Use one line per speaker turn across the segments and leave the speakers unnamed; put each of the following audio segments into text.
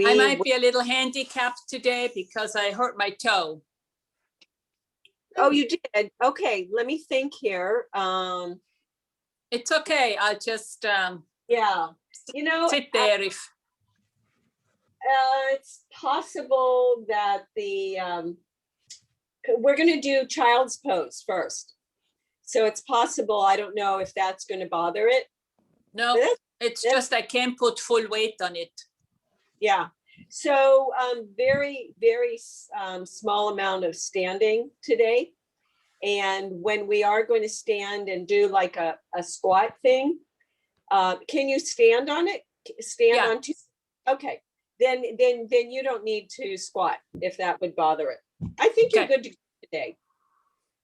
I might be a little handicapped today because I hurt my toe.
Oh, you did? Okay, let me think here.
It's okay. I'll just
Yeah, you know,
sit there if
it's possible that we're going to do child's pose first. So it's possible, I don't know if that's going to bother it.
no, it's just I can't put full weight on it.
Yeah. So very, very small amount of standing today. And when we are going to stand and do like a squat thing, can you stand on it? Stand on two? Okay. Then you don't need to squat if that would bother it. I think you're good to go today.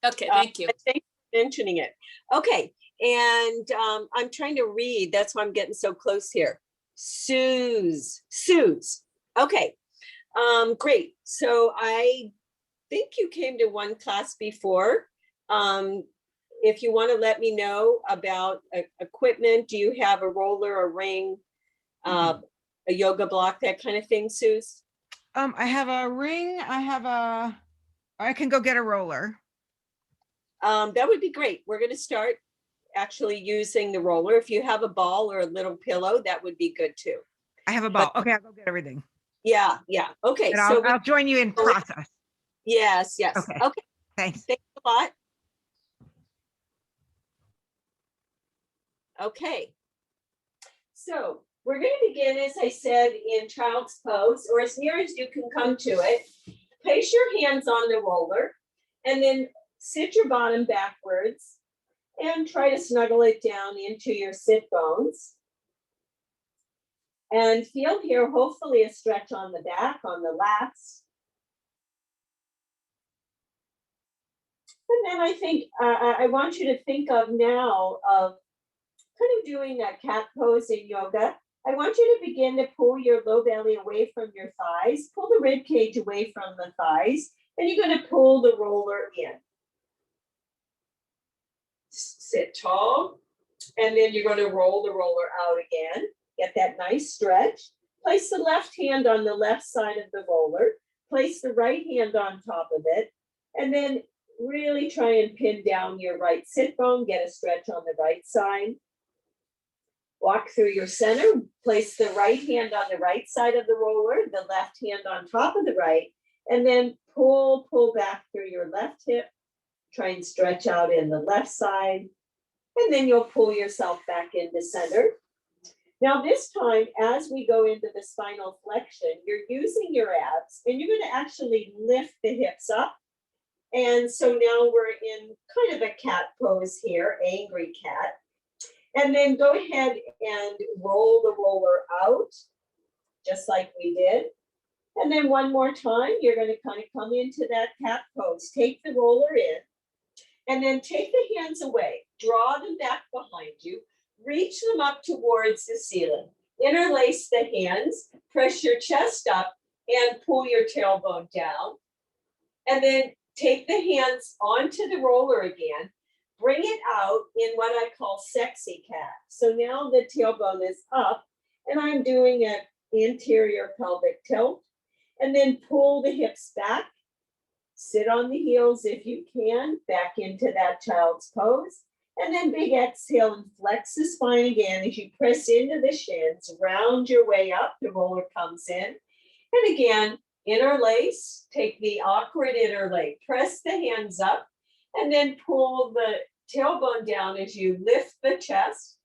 Okay, thank you.
Thanks for mentioning it. Okay, and I'm trying to read. That's why I'm getting so close here. Suze. Okay, great. So I think you came to one class before. If you want to let me know about equipment, do you have a roller, a ring, a yoga block, that kind of thing, Suze?
I have a ring. I can go get a roller.
That would be great. We're going to start actually using the roller. If you have a ball or a little pillow, that would be good too.
I have a ball. Okay, I'll go get everything.
Yeah. Okay.
And
So
I'll join you in process.
Yes.
Okay. Thanks.
Thanks a lot. Okay. So we're going to begin, as I said, in child's pose, or as near as you can come to it. Place your hands on the roller and then sit your bottom backwards and try to snuggle it down into your sit bones. And feel here, hopefully, a stretch on the back, on the lats. And then I think I want you to think of now of kind of doing a cat pose in yoga. I want you to begin to pull your low belly away from your thighs, pull the rib cage away from the thighs, and you're going to pull the roller in. Sit tall, and then you're going to roll the roller out again. Get that nice stretch. Place the left hand on the left side of the roller. Place the right hand on top of it, and then really try and pin down your right sit bone. Get a stretch on the right side. Walk through your center, place the right hand on the right side of the roller, the left hand on top of the right, and then pull back through your left hip. Try and stretch out in the left side, and then you'll pull yourself back into center. Now this time, as we go into the spinal flexion, you're using your abs, and you're going to actually lift the hips up. And so now we're in kind of a cat pose here, angry cat. And then go ahead and roll the roller out, just like we did. And then one more time, you're going to kind of come into that cat pose. Take the roller in, and then take the hands away. Draw them back behind you. Reach them up towards the ceiling. Interlace the hands. Press your chest up and pull your tailbone down. And then take the hands onto the roller again. Bring it out in what I call sexy cat. So now the tailbone is up, and I'm doing an anterior pelvic tilt, and then pull the hips back. Sit on the heels if you can, back into that child's pose, and then big exhale and flex the spine again as you press into the shins, round your way up, the roller comes in, and again, interlace, take the awkward interlace, press the hands up, and then pull the tailbone down as you lift the chest,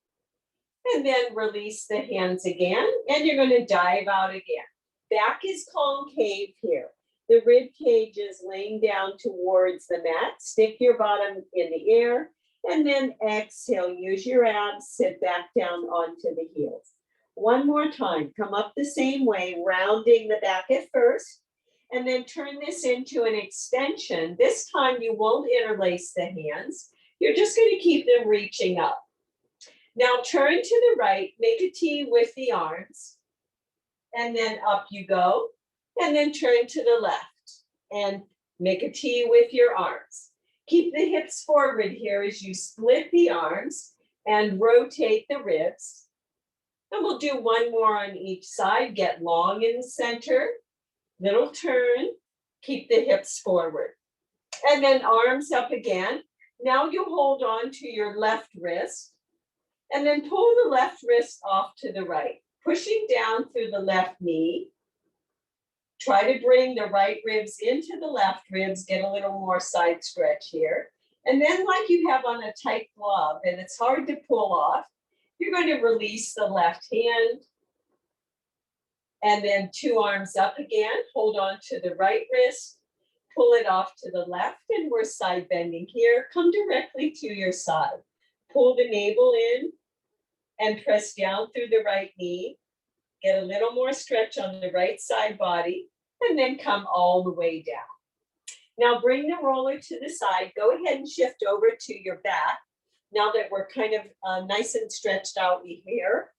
and then release the hands again, and you're going to dive out again. Back is concave here. The rib cage is laying down towards the mat. Stick your bottom in the air, and then exhale. Use your abs, sit back down onto the heels. One more time. Come up the same way, rounding the back at first, and then turn this into an extension. This time you won't interlace the hands. You're just going to keep them reaching up. Now turn to the right, make a T with the arms, and then up you go, and then turn to the left and make a T with your arms. Keep the hips forward here as you split the arms and rotate the ribs. And we'll do one more on each side. Get long in the center, little turn, keep the hips forward. And then arms up again. Now you hold on to your left wrist and then pull the left wrist off to the right, pushing down through the left knee. Try to bring the right ribs into the left ribs, get a little more side stretch here. And then like you have on a tight glove and it's hard to pull off, you're going to release the left hand and then two arms up again, hold on to the right wrist, pull it off to the left, and we're side bending here. Come directly to your side. Pull the navel in and press down through the right knee. Get a little more stretch on the right side body, and then come all the way down. Now bring the roller to the side. Go ahead and shift over to your back. Now that we're kind of nice and stretched out here,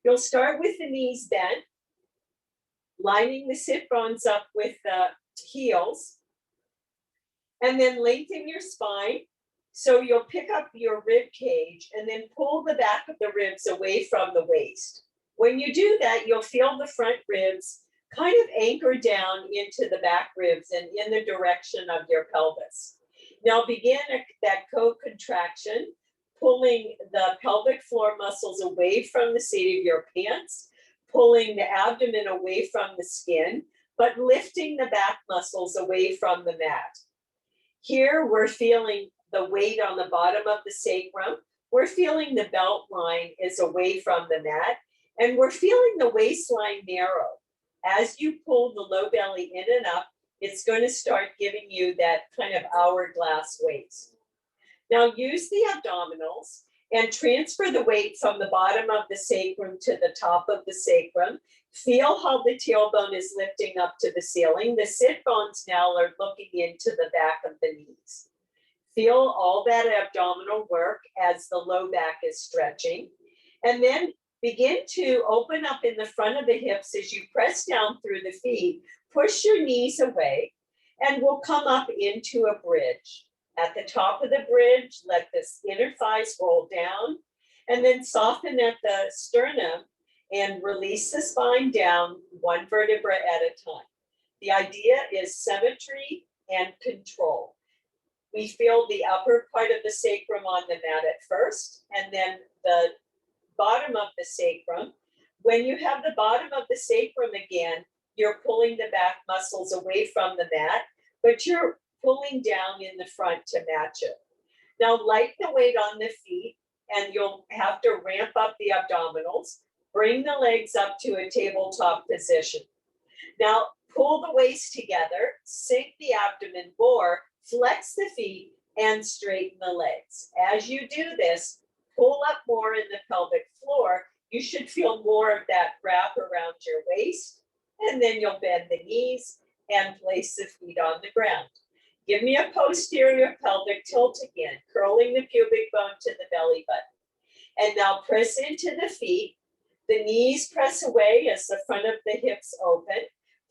you'll start with the knees bent, lining the sit bones up with the heels, and then lengthen your spine. So you'll pick up your rib cage and then pull the back of the ribs away from the waist. When you do that, you'll feel the front ribs kind of anchor down into the back ribs and in the direction of your pelvis. Now begin that co-contraction, pulling the pelvic floor muscles away from the seat of your pants, pulling the abdomen away from the skin, but lifting the back muscles away from the mat. Here we're feeling the weight on the bottom of the sacrum. We're feeling the belt line is away from the mat, and we're feeling the waistline narrow. As you pull the low belly in and up, it's going to start giving you that kind of hourglass waist. Now use the abdominals and transfer the weight from the bottom of the sacrum to the top of the sacrum. Feel how the tailbone is lifting up to the ceiling. The sit bones now are looking into the back of the knees. Feel all that abdominal work as the low back is stretching. And then begin to open up in the front of the hips as you press down through the feet. Push your knees away and we'll come up into a bridge. At the top of the bridge, let the inner thighs roll down and then soften at the sternum and release the spine down one vertebra at a time. The idea is symmetry and control. We feel the upper part of the sacrum on the mat at first, and then the bottom of the sacrum. When you have the bottom of the sacrum again, you're pulling the back muscles away from the mat, but you're pulling down in the front to match it. Now lighten the weight on the feet and you'll have to ramp up the abdominals. Bring the legs up to a tabletop position. Now pull the waist together, sink the abdomen more, flex the feet and straighten the legs. As you do this, pull up more in the pelvic floor. You should feel more of that wrap around your waist, and then you'll bend the knees and place the feet on the ground. Give me a posterior pelvic tilt again, curling the pubic bone to the belly button. And now press into the feet. The knees press away as the front of the hips open.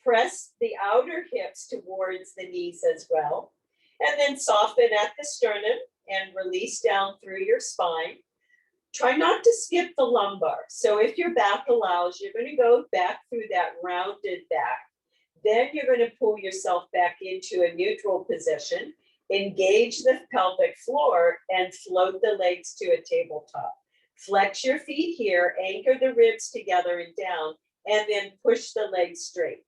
Press the outer hips towards the knees as well. And then soften at the sternum and release down through your spine. Try not to skip the lumbar. So if your back allows, you're going to go back through that rounded back. Then you're going to pull yourself back into a neutral position, engage the pelvic floor, and float the legs to a tabletop. Flex your feet here, anchor the ribs together and down, and then push the legs straight.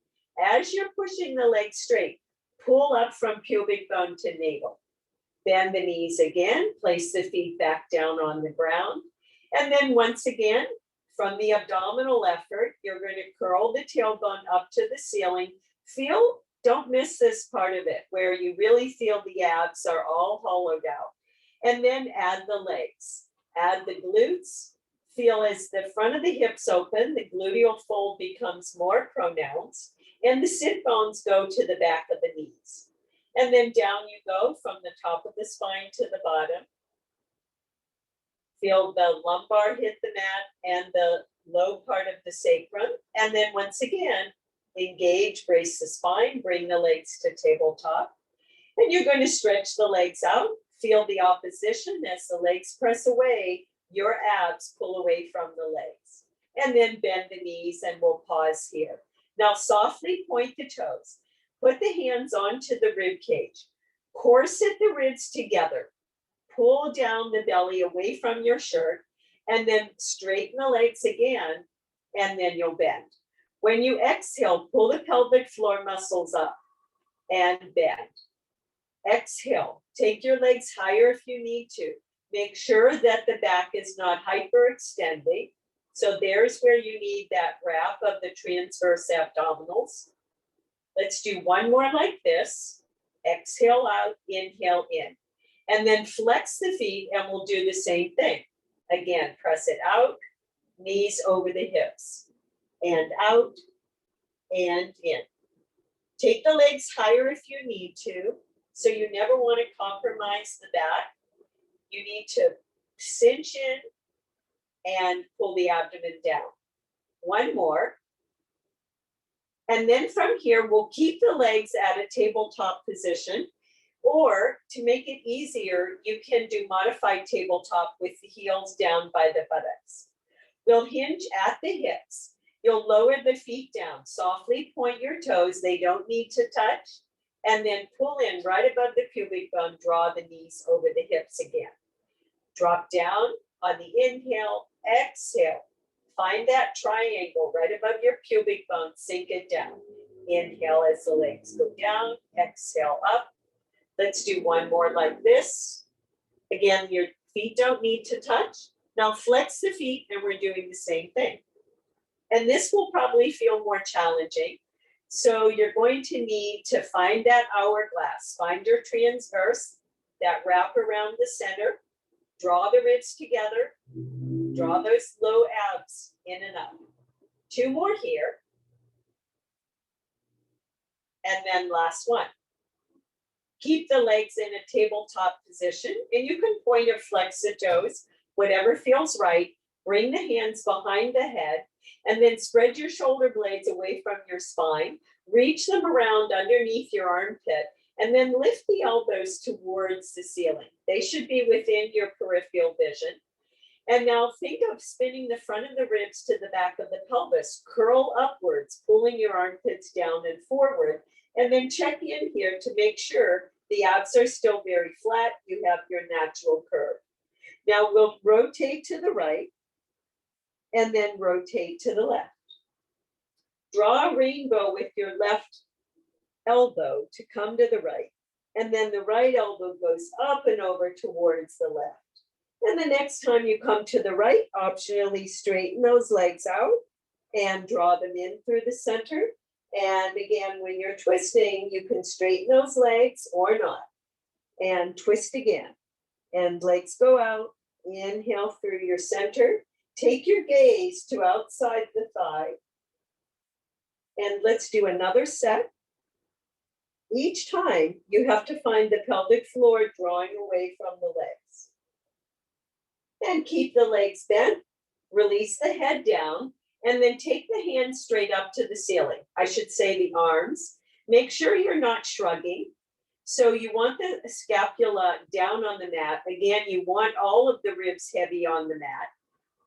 As you're pushing the legs straight, pull up from pubic bone to navel. Bend the knees again, place the feet back down on the ground. And then once again, from the abdominal effort, you're going to curl the tailbone up to the ceiling. Don't miss this part of it, where you really feel the abs are all hollowed out. And then add the legs, add the glutes. Feel as the front of the hips open, the gluteal fold becomes more pronounced, and the sit bones go to the back of the knees. And then down you go from the top of the spine to the bottom. Feel the lumbar hit the mat and the low part of the sacrum. And then once again, engage, brace the spine, bring the legs to tabletop. And you're going to stretch the legs out. Feel the opposition as the legs press away, your abs pull away from the legs. and then bend the knees, and we'll pause here. Now softly point the toes. Put the hands onto the rib cage. Corset the ribs together. Pull down the belly away from your shirt, and then straighten the legs again, and then you'll bend. When you exhale, pull the pelvic floor muscles up and bend. Exhale, take your legs higher if you need to. Make sure that the back is not hyperextending. So there's where you need that wrap of the transverse abdominals. Let's do one more like this. Exhale out, inhale in. And then flex the feet, and we'll do the same thing. Again, press it out, knees over the hips, and out and in. Take the legs higher if you need to. So you never want to compromise the back. You need to cinch in and pull the abdomen down. One more. And then from here, we'll keep the legs at a tabletop position. Or to make it easier, you can do modified tabletop with the heels down by the buttocks. We'll hinge at the hips. You'll lower the feet down. Softly point your toes. They don't need to touch. And then pull in right above the pubic bone. Draw the knees over the hips again. Drop down on the inhale. Exhale. Find that triangle right above your pubic bone. Sink it down. Inhale as the legs go down. Exhale up. Let's do one more like this. Again, your feet don't need to touch. Now flex the feet, and we're doing the same thing. And this will probably feel more challenging. So you're going to need to find that hourglass. Find your transverse, that wrap around the center. Draw the ribs together. Draw those low abs in and up. Two more here. And then last one. Keep the legs in a tabletop position, and you can point or flex the toes, whatever feels right. Bring the hands behind the head, and then spread your shoulder blades away from your spine. Reach them around underneath your armpit, and then lift the elbows towards the ceiling. They should be within your peripheral vision. And now think of spinning the front of the ribs to the back of the pelvis. Curl upwards, pulling your armpits down and forward. And then check in here to make sure the abs are still very flat. You have your natural curve. Now we'll rotate to the right and then rotate to the left. Draw a rainbow with your left elbow to come to the right. And then the right elbow goes up and over towards the left. And the next time you come to the right, optionally straighten those legs out and draw them in through the center. And again, when you're twisting, you can straighten those legs or not. And twist again. And legs go out. Inhale through your center. Take your gaze to outside the thigh. And let's do another set. Each time, you have to find the pelvic floor drawing away from the legs. And keep the legs bent. Release the head down. And then take the hands straight up to the ceiling. I should say the arms. Make sure you're not shrugging. So you want the scapula down on the mat. Again, you want all of the ribs heavy on the mat.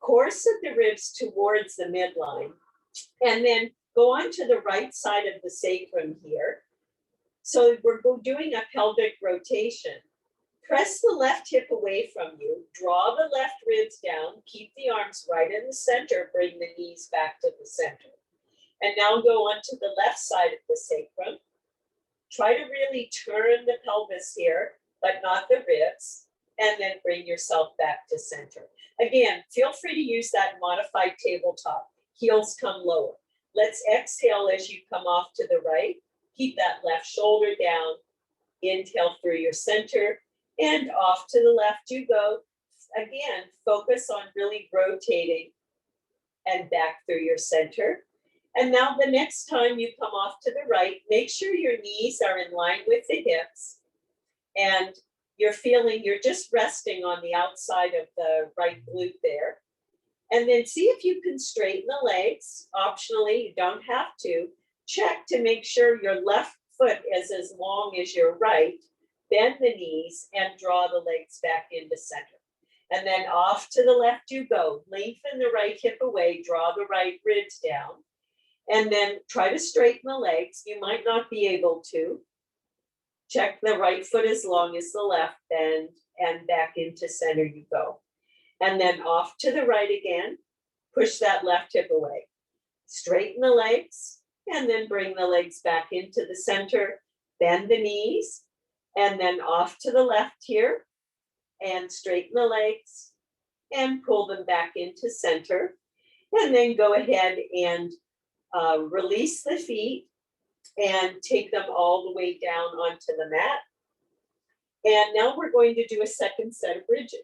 Corset the ribs towards the midline. And then go on to the right side of the sacrum here. So we're doing a pelvic rotation. Press the left hip away from you, draw the left ribs down, keep the arms right in the center, bring the knees back to the center. And now go on to the left side of the sacrum. Try to really turn the pelvis here, but not the ribs, and then bring yourself back to center. Again, feel free to use that modified tabletop. Heels come lower. Let's exhale as you come off to the right. Keep that left shoulder down. Inhale through your center. And off to the left you go. Again, focus on really rotating and back through your center. And now the next time you come off to the right, make sure your knees are in line with the hips. And you're just resting on the outside of the right glute there. And then see if you can straighten the legs. Optionally, you don't have to. Check to make sure your left foot is as long as your right. Bend the knees and draw the legs back into center. And then off to the left you go. Lengthen the right hip away, draw the right ribs down. And then try to straighten the legs. You might not be able to. Check the right foot as long as the left, bend, and back into center you go. And then off to the right again. Push that left hip away. Straighten the legs, and then bring the legs back into the center. Bend the knees, and then off to the left here. And straighten the legs, and pull them back into center. And then go ahead and release the feet and take them all the way down onto the mat. And now we're going to do a second set of bridges.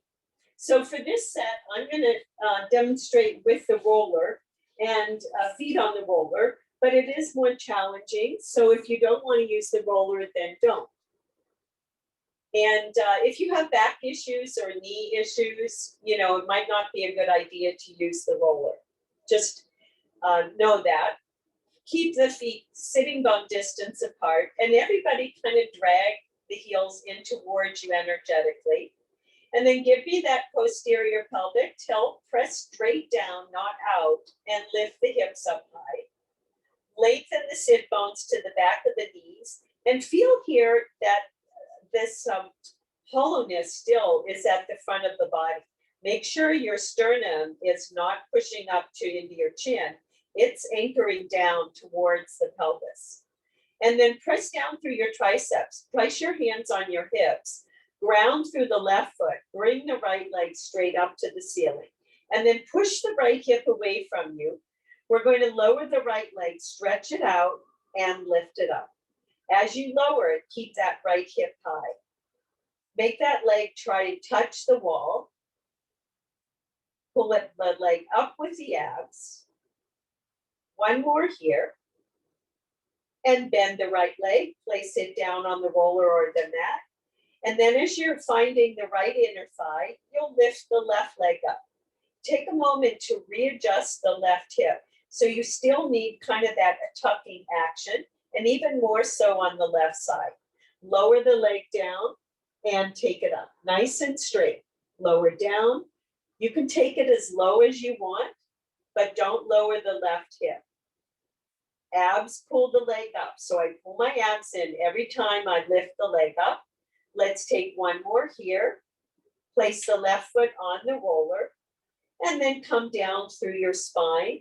So for this set, I'm going to demonstrate with the roller and feet on the roller, but it is more challenging. So if you don't want to use the roller, then don't. And if you have back issues or knee issues, you know, it might not be a good idea to use the roller. Just know that. Keep the feet sitting bone distance apart, and everybody kind of drag the heels in towards you energetically. And then give me that posterior pelvic tilt, press straight down, not out, and lift the hips up high. Lengthen the sit bones to the back of the knees, and feel here that this hollowness still is at the front of the body. Make sure your sternum is not pushing up into your chin. It's anchoring down towards the pelvis. And then press down through your triceps. Place your hands on your hips. Ground through the left foot. Bring the right leg straight up to the ceiling. And then push the right hip away from you. We're going to lower the right leg, stretch it out, and lift it up. As you lower it, keep that right hip high. Make that leg try to touch the wall. Pull the leg up with the abs. One more here. And bend the right leg. Place it down on the roller or the mat. And then as you're finding the right inner thigh, you'll lift the left leg up. Take a moment to readjust the left hip. So you still need kind of that tucking action, and even more so on the left side. Lower the leg down and take it up. Nice and straight. Lower down. You can take it as low as you want, but don't lower the left hip. Abs, pull the leg up. So I pull my abs in every time I lift the leg up. Let's take one more here. Place the left foot on the roller and then come down through your spine.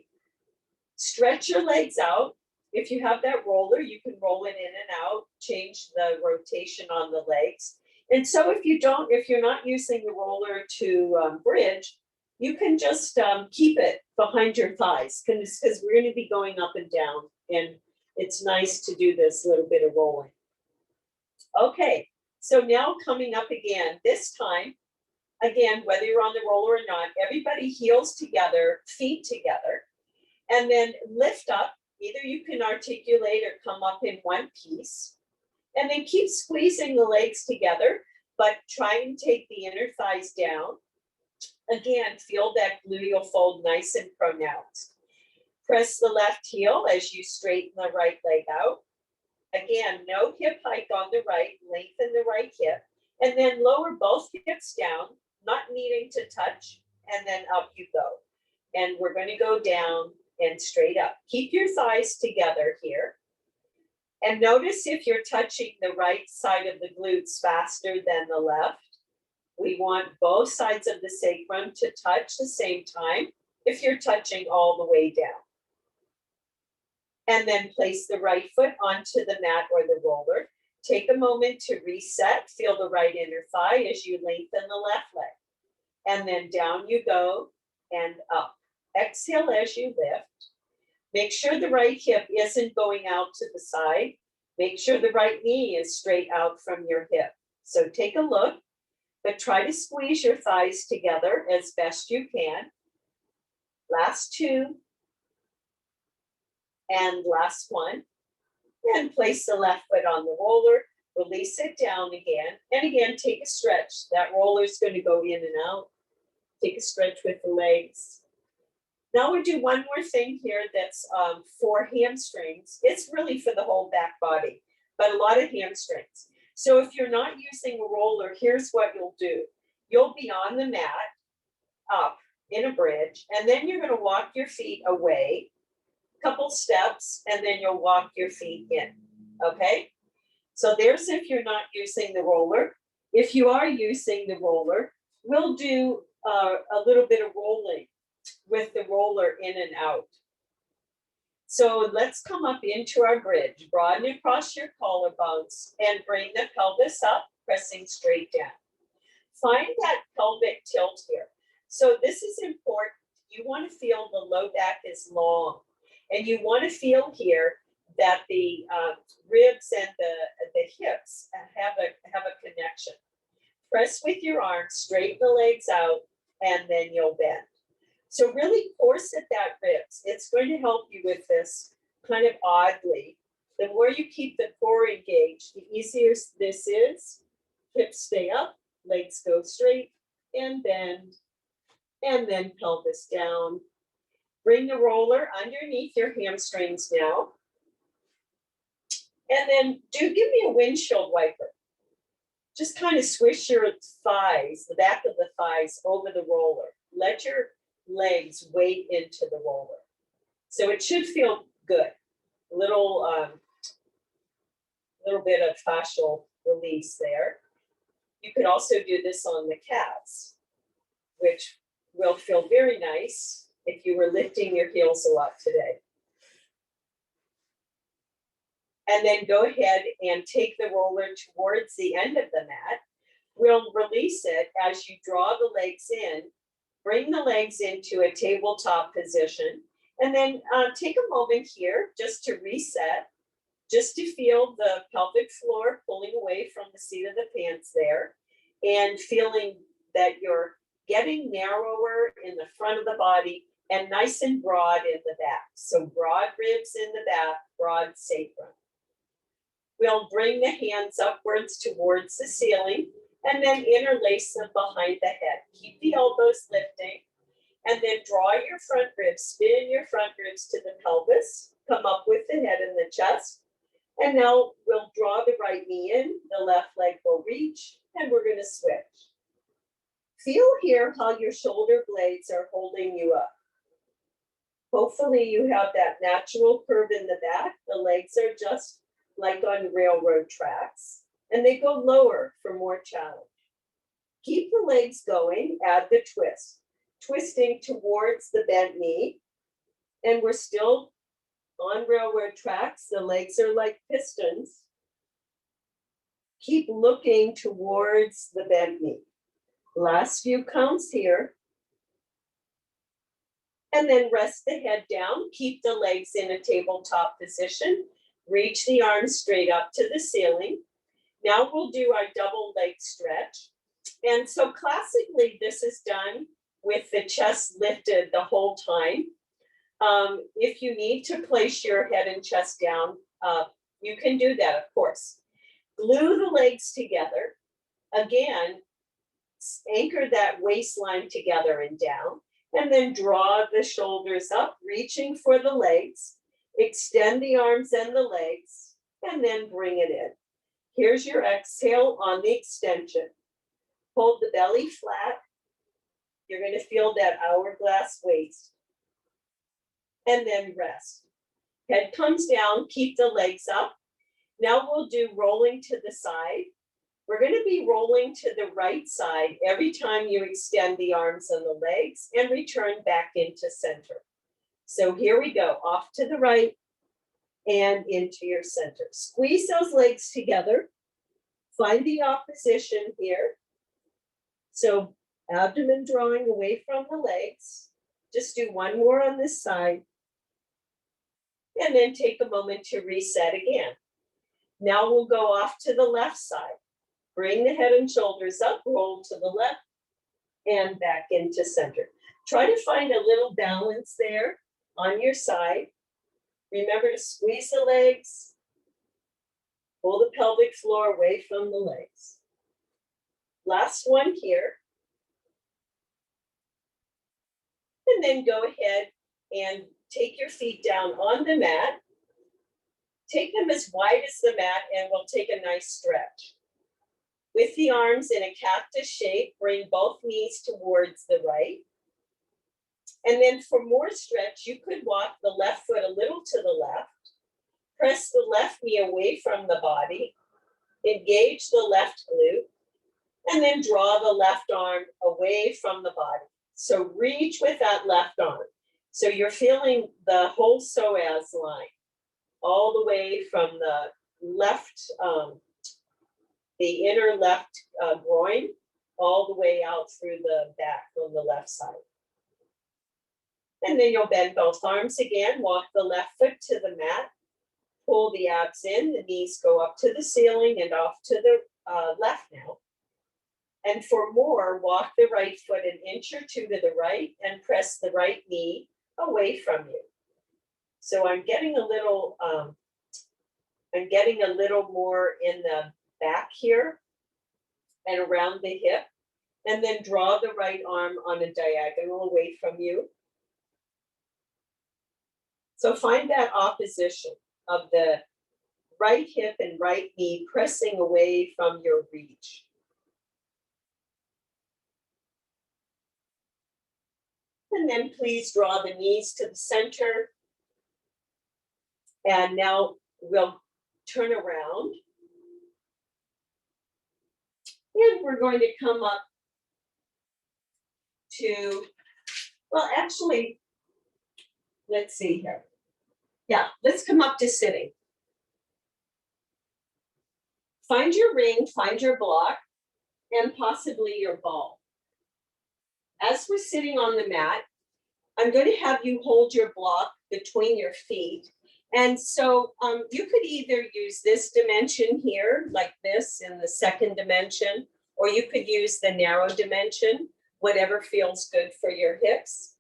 Stretch your legs out. If you have that roller, you can roll it in and out, change the rotation on the legs. And so if you're not using the roller to bridge, you can just keep it behind your thighs because we're going to be going up and down, and it's nice to do this little bit of rolling. Okay, so now coming up again, this time, again, whether you're on the roller or not, everybody heels together, feet together, and then lift up. Either you can articulate or come up in one piece, and then keep squeezing the legs together, but try and take the inner thighs down. Again, feel that gluteal fold nice and pronounced. Press the left heel as you straighten the right leg out. Again, no hip hike on the right, lengthen the right hip, and then lower both hips down, not needing to touch, and then up you go. And we're going to go down and straight up. Keep your thighs together here. And notice if you're touching the right side of the glutes faster than the left. We want both sides of the sacrum to touch the same time if you're touching all the way down. And then place the right foot onto the mat or the roller. Take a moment to reset. Feel the right inner thigh as you lengthen the left leg. And then down you go and up. Exhale as you lift. Make sure the right hip isn't going out to the side. Make sure the right knee is straight out from your hip. So take a look, but try to squeeze your thighs together as best you can. Last two. And last one. And place the left foot on the roller. Release it down again. And again, take a stretch. That roller is going to go in and out. Take a stretch with the legs. Now we do one more thing here that's for hamstrings. It's really for the whole back body, but a lot of hamstrings. So if you're not using a roller, here's what you'll do. You'll be on the mat up in a bridge, and then you're going to walk your feet away, couple steps, and then you'll walk your feet in. Okay? So there's if you're not using the roller. If you are using the roller, we'll do a little bit of rolling with the roller in and out. So let's come up into our bridge, broaden across your collarbones, and bring the pelvis up, pressing straight down. Find that pelvic tilt here. So this is important. You want to feel the low back is long, and you want to feel here that the ribs and the hips have a connection. Press with your arms, straighten the legs out, and then you'll bend. So really corset that ribs. It's going to help you with this kind of oddly. The more you keep the core engaged, the easier this is. Hips stay up, legs go straight, and bend, and then pelvis down. Bring the roller underneath your hamstrings now. And then give me a windshield wiper. Just kind of swish your thighs, the back of the thighs over the roller. Let your legs weight into the roller. So it should feel good. A little bit of fascial release there. You could also do this on the calves, which will feel very nice if you were lifting your heels a lot today. And then go ahead and take the roller towards the end of the mat. We'll release it as you draw the legs in. Bring the legs into a tabletop position, and then take a moment here just to reset, just to feel the pelvic floor pulling away from the seat of the pants there, and feeling that you're getting narrower in the front of the body and nice and broad in the back. So broad ribs in the back, broad sacrum. We'll bring the hands upwards towards the ceiling, and then interlace them behind the head. Keep the elbows lifting, and then draw your front ribs, spin your front ribs to the pelvis, come up with the head and the chest, and now we'll draw the right knee in, the left leg will reach, and we're going to switch. Feel here how your shoulder blades are holding you up. Hopefully you have that natural curve in the back. The legs are just like on railroad tracks, and they go lower for more challenge. Keep the legs going, add the twist, twisting towards the bent knee, and we're still on railroad tracks. The legs are like pistons. Keep looking towards the bent knee. Last few counts here. And then rest the head down, keep the legs in a tabletop position, reach the arms straight up to the ceiling. Now we'll do our double leg stretch. And so classically, this is done with the chest lifted the whole time. If you need to place your head and chest down, you can do that, of course. Glue the legs together. Again, anchor that waistline together and down, and then draw the shoulders up, reaching for the legs. Extend the arms and the legs, and then bring it in. Here's your exhale on the extension. Hold the belly flat. You're going to feel that hourglass waist. And then rest. Head comes down, keep the legs up. Now we'll do rolling to the side. We're going to be rolling to the right side every time you extend the arms and the legs and return back into center. So here we go, off to the right and into your center. Squeeze those legs together. Find the opposition here. So abdomen drawing away from the legs. Just do one more on this side. And then take a moment to reset again. Now we'll go off to the left side. Bring the head and shoulders up, roll to the left, and back into center. Try to find a little balance there on your side. Remember to squeeze the legs, pull the pelvic floor away from the legs. Last one here. And then go ahead and take your feet down on the mat. Take them as wide as the mat, and we'll take a nice stretch. With the arms in a cactus shape, bring both knees towards the right. And then for more stretch, you could walk the left foot a little to the left, press the left knee away from the body, engage the left glute, and then draw the left arm away from the body. So reach with that left arm. So you're feeling the whole psoas line all the way from the left, the inner left groin, all the way out through the back on the left side. And then you'll bend both arms again, walk the left foot to the mat, pull the abs in, the knees go up to the ceiling and off to the left now. And for more, walk the right foot an inch or two to the right and press the right knee away from you. So I'm getting a little more in the back here and around the hip, and then draw the right arm on a diagonal away from you. So find that opposition of the right hip and right knee pressing away from your reach. And then please draw the knees to the center. And now we'll turn around. And we're going to come up to, well, actually, let's see here. Yeah, let's come up to sitting. Find your ring, find your block, and possibly your ball. As we're sitting on the mat, I'm going to have you hold your block between your feet. And so you could either use this dimension here, like this in the second dimension, or you could use the narrow dimension, whatever feels good for your hips.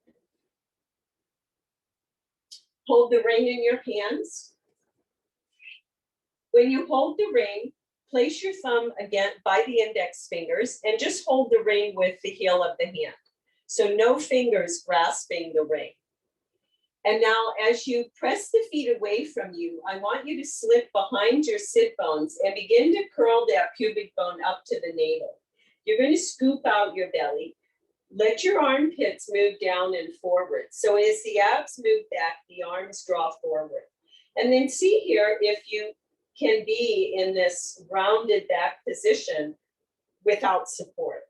Hold the ring in your hands. When you hold the ring, place your thumb again by the index fingers and just hold the ring with the heel of the hand. So no fingers grasping the ring. And now as you press the feet away from you, I want you to slip behind your sit bones and begin to curl that pubic bone up to the navel. You're going to scoop out your belly. Let your armpits move down and forward. So as the abs move back, the arms draw forward. And then see here if you can be in this rounded back position without support.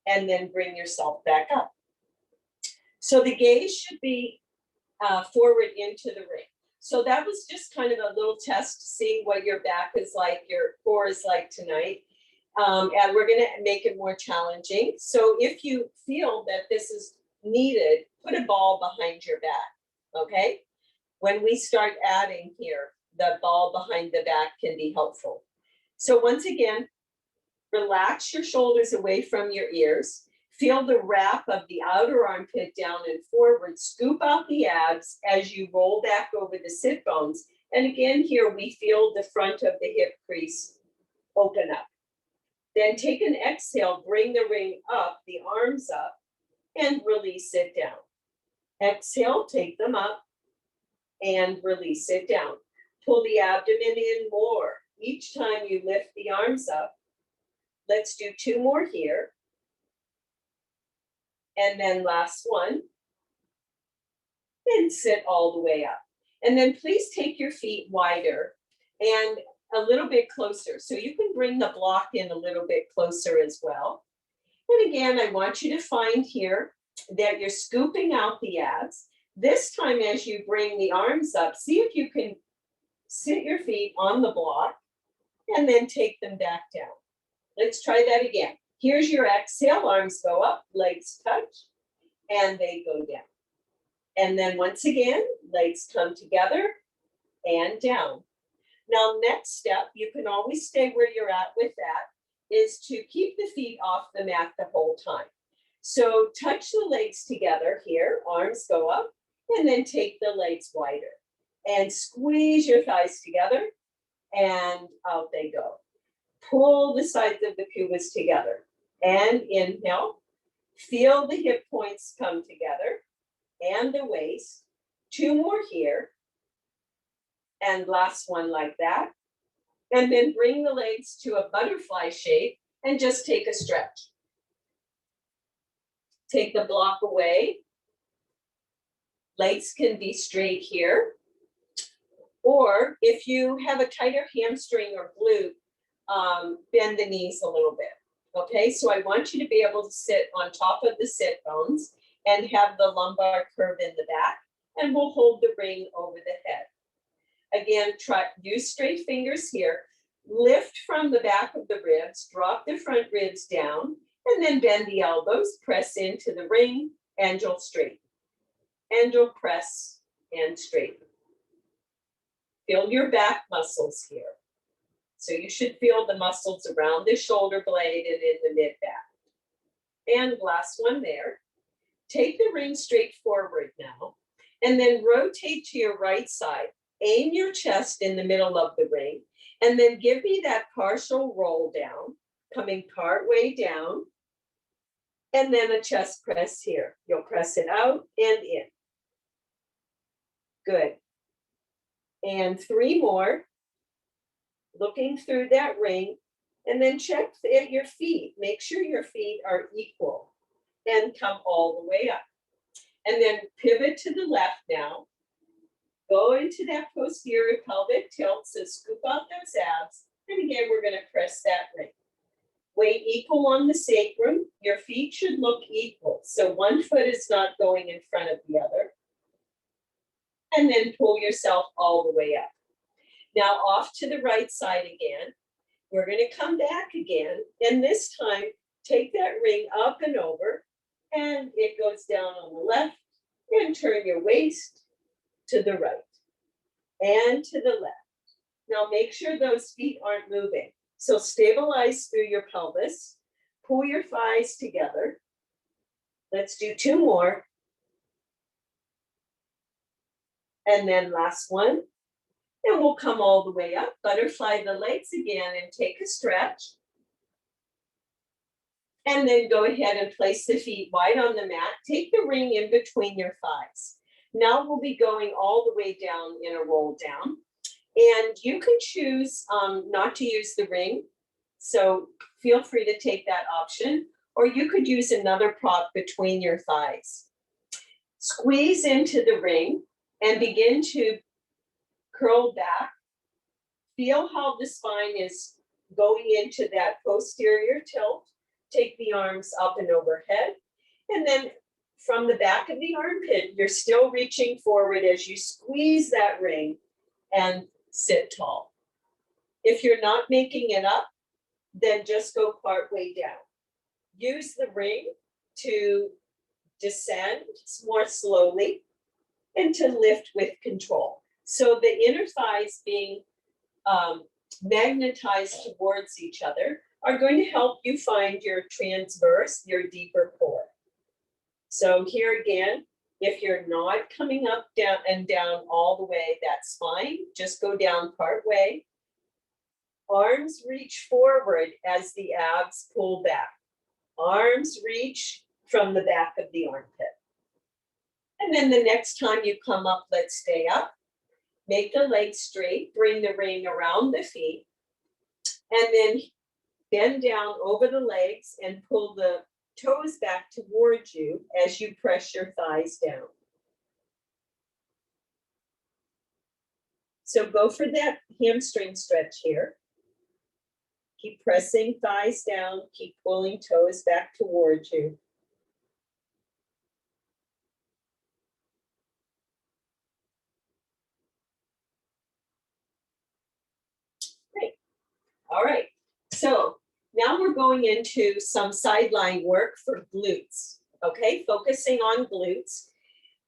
And then bring yourself back up. So the gaze should be forward into the ring. So that was just kind of a little test to see what your back is like, your core is like tonight. And we're going to make it more challenging. So if you feel that this is needed, put a ball behind your back, okay? When we start adding here, the ball behind the back can be helpful. So once again, relax your shoulders away from your ears. Feel the wrap of the outer armpit down and forward. Scoop out the abs as you roll back over the sit bones. And again, here we feel the front of the hip crease open up. Then take an exhale, bring the ring up, the arms up, and release it down. Exhale, take them up, and release it down. Pull the abdomen in more. Each time you lift the arms up. Let's do 2 more here. And then last one. And sit all the way up. And then please take your feet wider and a little bit closer. So you can bring the block in a little bit closer as well. And again, I want you to find here that you're scooping out the abs. This time as you bring the arms up, see if you can sit your feet on the block and then take them back down. Let's try that again. Here's your exhale, arms go up, legs touch, and they go down. And then once again, legs come together and down. Now, next step, you can always stay where you're at with that, is to keep the feet off the mat the whole time. So touch the legs together here, arms go up, and then take the legs wider. And squeeze your thighs together, and out they go. Pull the sides of the pubis together. And inhale, feel the hip points come together, and the waist. 2 more here. And last one like that. And then bring the legs to a butterfly shape and just take a stretch. Take the block away. Legs can be straight here. Or if you have a tighter hamstring or glute, bend the knees a little bit. Okay, so I want you to be able to sit on top of the sit bones and have the lumbar curve in the back, and we'll hold the ring over the head. Again, use straight fingers here. Lift from the back of the ribs, drop the front ribs down, and then bend the elbows, press into the ring, and you'll straighten. And you'll press and straighten. Feel your back muscles here. So you should feel the muscles around the shoulder blade and in the mid-back. And last one there. Take the ring straight forward now, and then rotate to your right side. Aim your chest in the middle of the ring, and then give me that partial roll down, coming part way down, and then a chest press here. You'll press it out and in. Good. And 3 more. Looking through that ring, and then check at your feet. Make sure your feet are equal and come all the way up. And then pivot to the left now. Go into that posterior pelvic tilt, so scoop out those abs. And again, we're going to press that ring. Weight equal on the sacrum. Your feet should look equal. So one foot is not going in front of the other. And then pull yourself all the way up. Now off to the right side again. We're going to come back again. And this time, take that ring up and over. And it goes down on the left. And turn your waist to the right and to the left. Now make sure those feet aren't moving. So stabilize through your pelvis. Pull your thighs together. Let's do 2 more. And then last one. And we'll come all the way up. Butterfly the legs again and take a stretch. And then go ahead and place the feet wide on the mat. Take the ring in between your thighs. Now we'll be going all the way down in a roll down. And you can choose not to use the ring. So feel free to take that option. Or you could use another prop between your thighs. Squeeze into the ring and begin to curl back. Feel how the spine is going into that posterior tilt. Take the arms up and overhead. And then from the back of the armpit, you're still reaching forward as you squeeze that ring and sit tall. If you're not making it up, then just go part way down. Use the ring to descend more slowly and to lift with control. So the inner thighs being magnetized towards each other are going to help you find your transverse, your deeper core. So here again, if you're not coming up, down, and down all the way, that's fine. Just go down part way. Arms reach forward as the abs pull back. Arms reach from the back of the armpit. And then the next time you come up, let's stay up. Make the legs straight, bring the ring around the feet, and then bend down over the legs and pull the toes back towards you as you press your thighs down. So go for that hamstring stretch here. Keep pressing thighs down, keep pulling toes back towards you. Great. All right. So now we're going into some sideline work for glutes, okay? Focusing on glutes.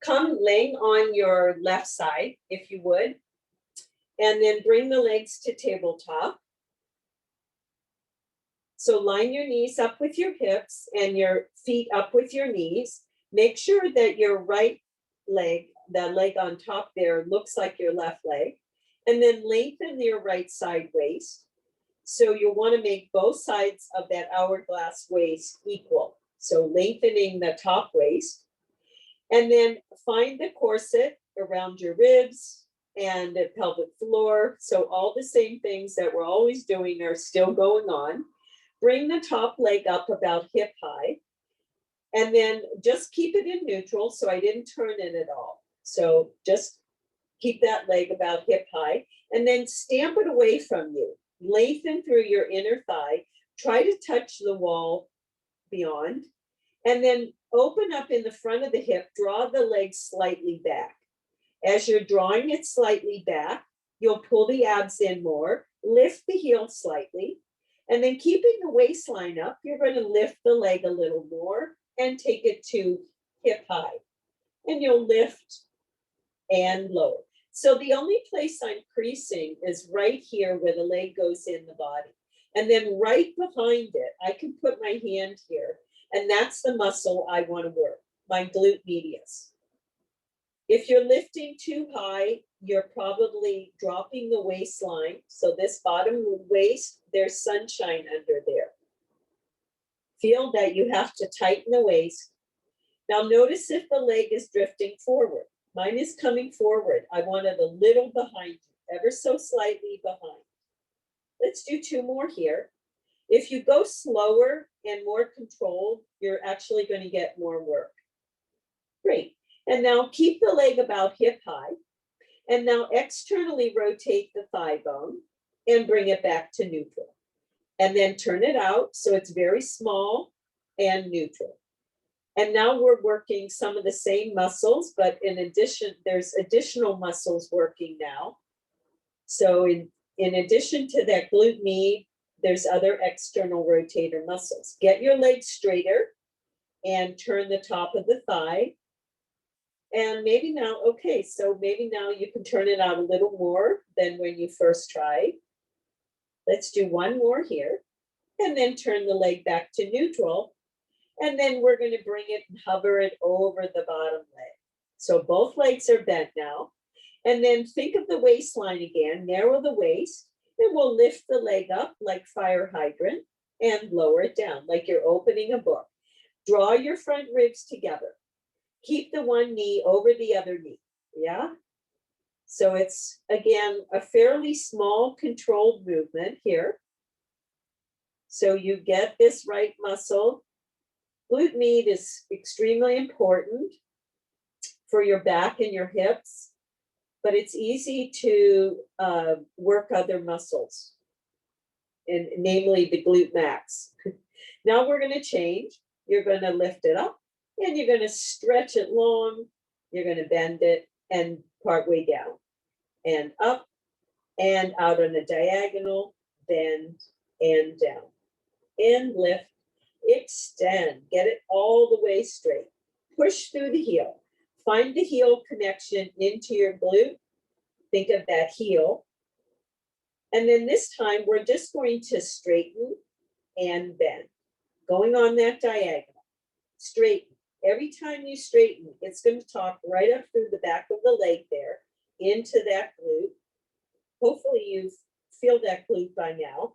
Come laying on your left side, if you would, and then bring the legs to tabletop. So line your knees up with your hips and your feet up with your knees. Make sure that your right leg, the leg on top there, looks like your left leg. And then lengthen your right side waist. So you'll want to make both sides of that hourglass waist equal. So lengthening the top waist. And then find the corset around your ribs and the pelvic floor. So all the same things that we're always doing are still going on. Bring the top leg up about hip high. And then just keep it in neutral. So I didn't turn it at all. So just keep that leg about hip high and then stamp it away from you. Lengthen through your inner thigh. Try to touch the wall beyond. And then open up in the front of the hip. Draw the leg slightly back. As you're drawing it slightly back, you'll pull the abs in more. Lift the heel slightly. And then keeping the waistline up, you're going to lift the leg a little more and take it to hip high. And you'll lift and lower. So the only place I'm creasing is right here where the leg goes in the body. And then right behind it, I can put my hand here. And that's the muscle I want to work, my glute medius. If you're lifting too high, you're probably dropping the waistline. So this bottom waist, there's sunshine under there. Feel that you have to tighten the waist. Now notice if the leg is drifting forward. Mine is coming forward. I want it a little behind you, ever so slightly behind. Let's do 2 more here. If you go slower and more controlled, you're actually going to get more work. Great. And now keep the leg about hip high. And now externally rotate the thigh bone and bring it back to neutral. And then turn it out so it's very small and neutral. And now we're working some of the same muscles, but in addition, there's additional muscles working now. So in addition to that glute med, there's other external rotator muscles. Get your legs straighter and turn the top of the thigh. And maybe now, okay, so maybe now you can turn it out a little more than when you first tried. Let's do 1 more here. And then turn the leg back to neutral. And then we're going to bring it and hover it over the bottom leg. So both legs are bent now. And then think of the waistline again, narrow the waist, and we'll lift the leg up like fire hydrant and lower it down like you're opening a book. Draw your front ribs together. Keep the one knee over the other knee, yeah? So it's, again, a fairly small controlled movement here. So you get this right muscle. Glute med is extremely important for your back and your hips, but it's easy to work other muscles, and namely the glute max. Now we're going to change. You're going to lift it up and you're going to stretch it long. You're going to bend it and part way down and up and out on a diagonal, bend and down and lift. Extend, get it all the way straight. Push through the heel. Find the heel connection into your glute. Think of that heel. And then this time we're just going to straighten and bend. Going on that diagonal. Straighten. Every time you straighten, it's going to talk right up through the back of the leg there into that glute. Hopefully you feel that glute by now.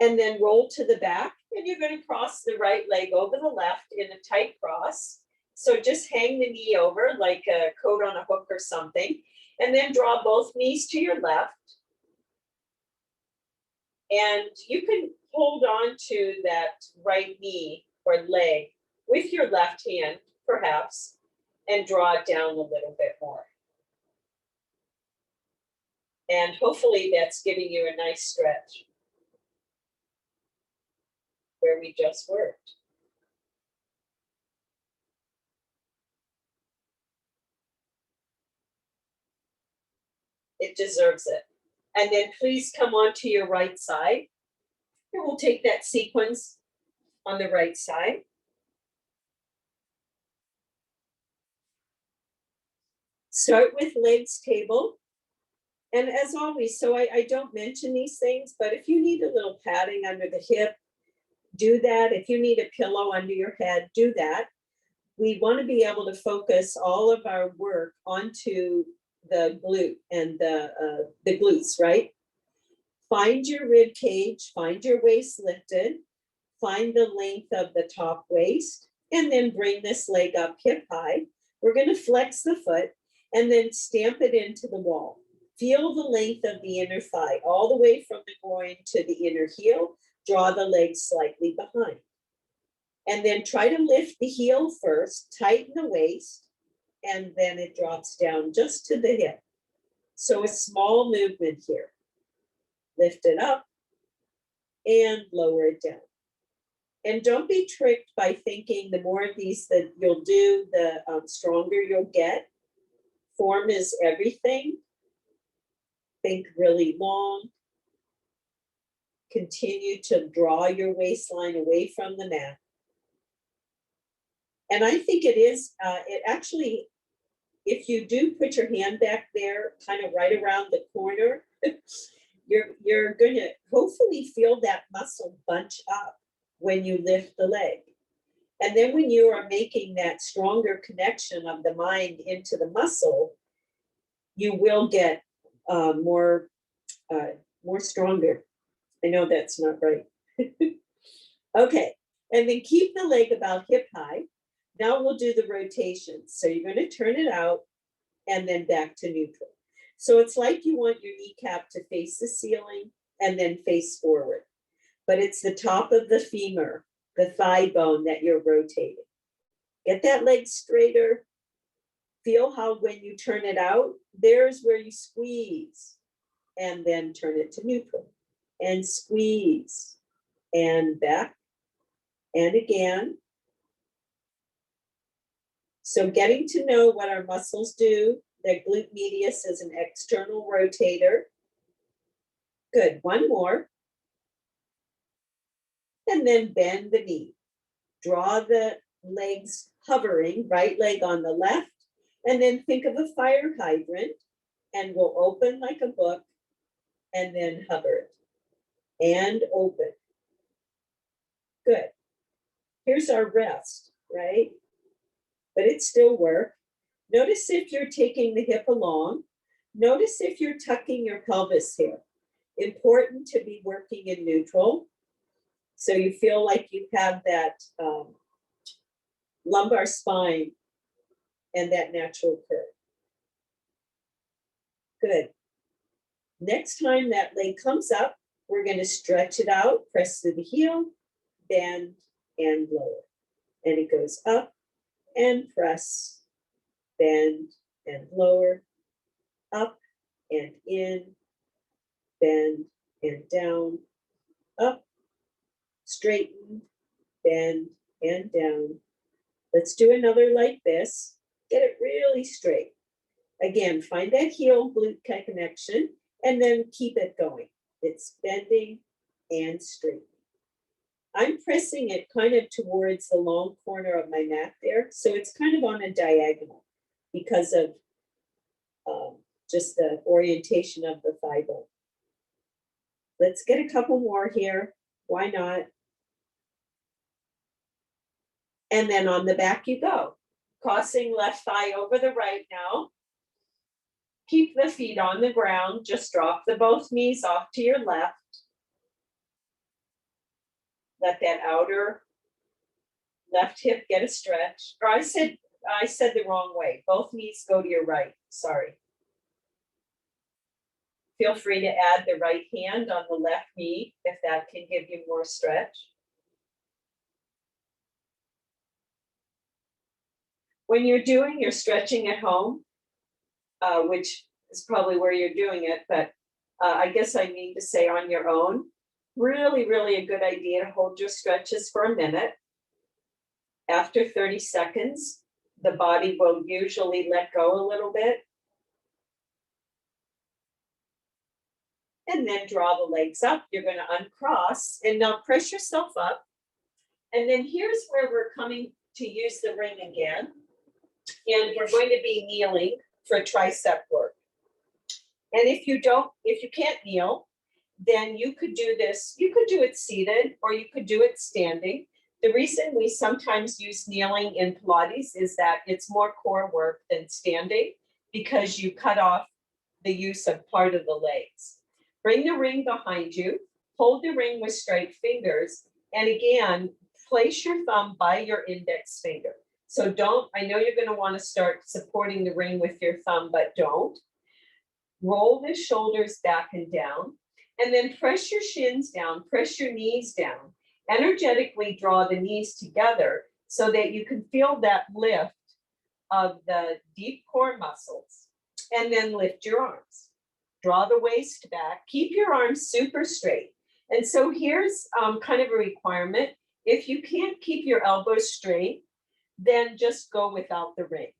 And then roll to the back, and you're going to cross the right leg over the left in a tight cross. So just hang the knee over like a coat on a hook or something, and then draw both knees to your left. And you can hold on to that right knee or leg with your left hand, perhaps, and draw it down a little bit more. And hopefully that's giving you a nice stretch where we just worked. It deserves it. And then please come on to your right side. And we'll take that sequence on the right side. Start with legs table. And as always, so I don't mention these things, but if you need a little padding under the hip, do that. If you need a pillow under your head, do that. We want to be able to focus all of our work onto the glute and the glutes, right? Find your rib cage, find your waist lifted, find the length of the top waist, and then bring this leg up hip high. We're going to flex the foot and then stamp it into the wall. Feel the length of the inner thigh all the way from the groin to the inner heel. Draw the legs slightly behind. And then try to lift the heel first, tighten the waist, and then it drops down just to the hip. So a small movement here. Lift it up and lower it down. And don't be tricked by thinking the more of these that you'll do, the stronger you'll get. Form is everything. Think really long. Continue to draw your waistline away from the mat. And I think it actually, if you do put your hand back there, kind of right around the corner, you're going to hopefully feel that muscle bunch up when you lift the leg. And then when you are making that stronger connection of the mind into the muscle, you will get more stronger. I know that's not right. Okay, and then keep the leg about hip high. Now we'll do the rotations. So you're going to turn it out and then back to neutral. So it's like you want your kneecap to face the ceiling and then face forward. But it's the top of the femur, the thigh bone that you're rotating. Get that leg straighter. Feel how when you turn it out, there's where you squeeze and then turn it to neutral and squeeze and back and again. So getting to know what our muscles do, that glute medius is an external rotator. Good, one more. And then bend the knee. Draw the legs hovering, right leg on the left, and then think of a fire hydrant and we'll open like a book and then hover it and open. Good. Here's our rest, right? But it still works. Notice if you're taking the hip along. Notice if you're tucking your pelvis here. Important to be working in neutral. So you feel like you have that lumbar spine and that natural curve. Good. Next time that leg comes up, we're going to stretch it out, press through the heel, bend and lower. And it goes up and press, bend and lower, up and in, bend and down, up, straighten, bend and down. Let's do another like this. Get it really straight. Again, find that heel glute connection and then keep it going. It's bending and straightening. I'm pressing it kind of towards the long corner of my mat there. So it's kind of on a diagonal because of just the orientation of the thigh bone. Let's get a couple more here. Why not? And then on the back you go. Crossing left thigh over the right now. Keep the feet on the ground. Just drop the both knees off to your left. Let that outer left hip get a stretch. Or I said the wrong way. Both knees go to your right. Sorry. Feel free to add the right hand on the left knee if that can give you more stretch. When you're doing your stretching at home, which is probably where you're doing it, but I guess I mean to say on your own, really, really a good idea to hold your stretches for a minute. After 30 seconds, the body will usually let go a little bit. And then draw the legs up. You're going to uncross and now press yourself up. And then here's where we're coming to use the ring again. And we're going to be kneeling for tricep work. And if you can't kneel, then you could do this. You could do it seated or you could do it standing. The reason we sometimes use kneeling in Pilates is that it's more core work than standing because you cut off the use of part of the legs. Bring the ring behind you, hold the ring with straight fingers, and again, place your thumb by your index finger. So I know you're going to want to start supporting the ring with your thumb, but don't. Roll the shoulders back and down, and then press your shins down, press your knees down, Energetically draw the knees together so that you can feel that lift of the deep core muscles, and then lift your arms. Draw the waist back, keep your arms super straight. And so here's kind of a requirement. If you can't keep your elbows straight, then just go without the ring,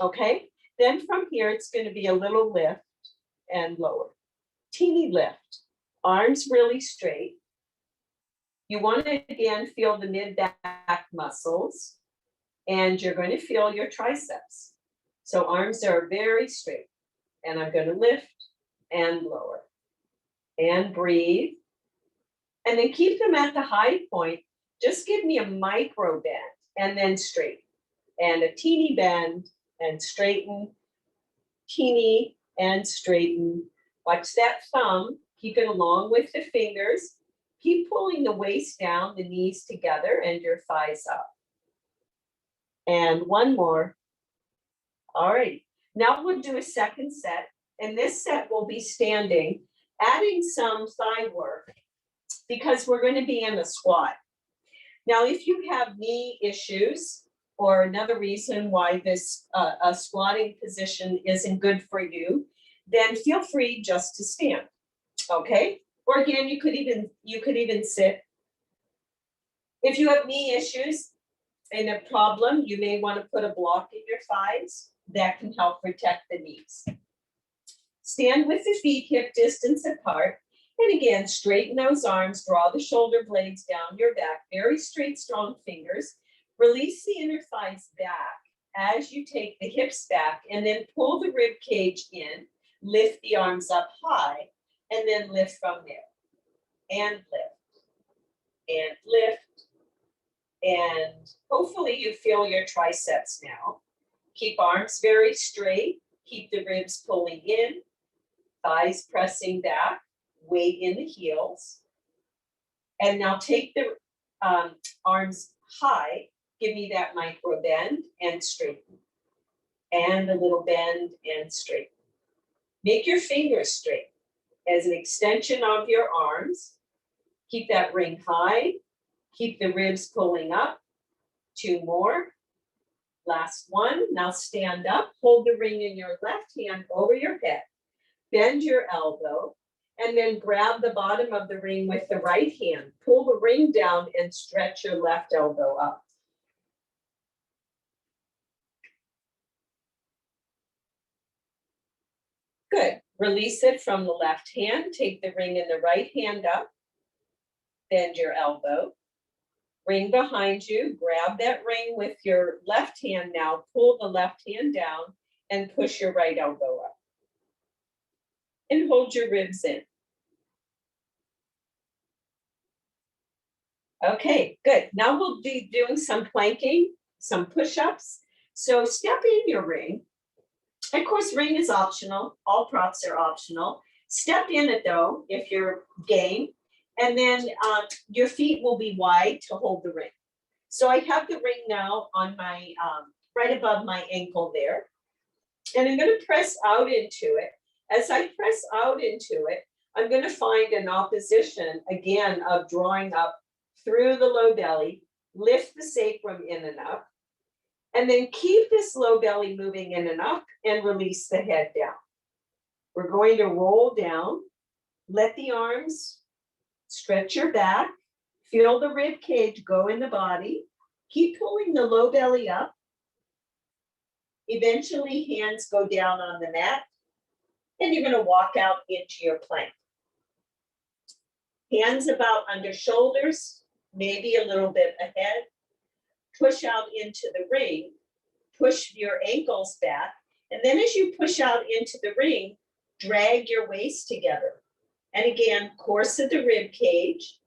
okay? Then from here, it's gonna be a little lift and lower. Teeny lift, arms really straight. You wanna, again, feel the mid-back muscles, and you're going to feel your triceps. So arms are very straight, and I'm going to lift and lower and breathe, and then keep them at the high point. Just give me a micro bend and then straighten, and a teeny bend and straighten, teeny and straighten. Watch that thumb, keep it along with the fingers. Keep pulling the waist down, the knees together, and your thighs up. And one more. All right, now we'll do a second set, and this set will be standing, adding some thigh work because we're going to be in a squat. Now, if you have knee issues or another reason why this a squatting position isn't good for you, then feel free just to stand, okay? Or again, you could even sit. If you have knee issues and a problem, you may want to put a block in your thighs. That can help protect the knees. Stand with the feet hip distance apart. And again, straighten those arms, draw the shoulder blades down your back, very straight, strong fingers. Release the inner thighs back as you take the hips back, and then pull the rib cage in, lift the arms up high, and then lift from there. And lift, and lift. And hopefully you feel your triceps now. Keep arms very straight. Keep the ribs pulling in, thighs pressing back, weight in the heels. And now take the arms high. Give me that micro bend and straighten. And a little bend and straighten. Make your fingers straight as an extension of your arms. Keep that ring high. Keep the ribs pulling up. 2 more. Last one. Now stand up. Hold the ring in your left hand over your head. Bend your elbow. And then grab the bottom of the ring with the right hand. Pull the ring down and stretch your left elbow up. Good. Release it from the left hand. Take the ring in the right hand up. Bend your elbow. Ring behind you. Grab that ring with your left hand now. Pull the left hand down and push your right elbow up. And hold your ribs in. Okay, good. Now we'll be doing some planking, some push-ups. So step in your ring. Of course, ring is optional. All props are optional. Step in it though, if you're game. And then your feet will be wide to hold the ring. So I have the ring now on my, right above my ankle there. And I'm going to press out into it. As I press out into it, I'm going to find an opposition, again, of drawing up through the low belly, lift the sacrum in and up, and then keep this low belly moving in and up and release the head down. We're going to roll down, let the arms stretch your back, feel the rib cage go in the body, keep pulling the low belly up. Eventually, hands go down on the mat, and you're going to walk out into your plank. Hands about under shoulders, maybe a little bit ahead. Push out into the ring, push your ankles back, and then as you push out into the ring, drag your waist together. And again, course of the rib cage,